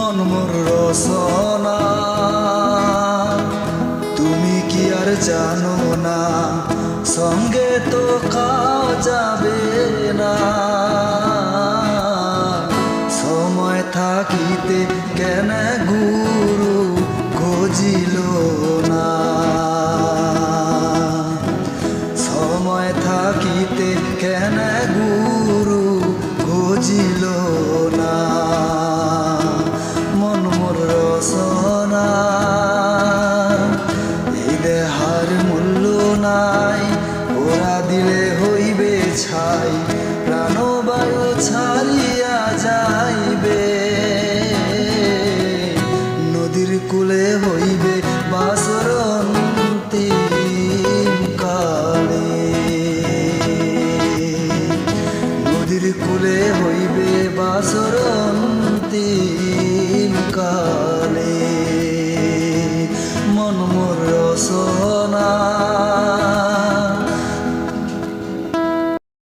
মন মোর রসনা তুমি কি আর জানো না, সঙ্গে তো খাওয়া যাবে না। সময় থাকিতে কেন গুরু খোঁজিল না, সময় থাকিতে কেন গুরু খোঁজিল না। মন মোর রসনা এই দেহার মূল্য নাই, ওরা দিলে হইবে ছাই, প্রাণবায়ু ছাড়িয়া যাইবে। নদীর কূলে হইবে বাসর অন্তিম কালে, নদীর কূলে হইবে বাসর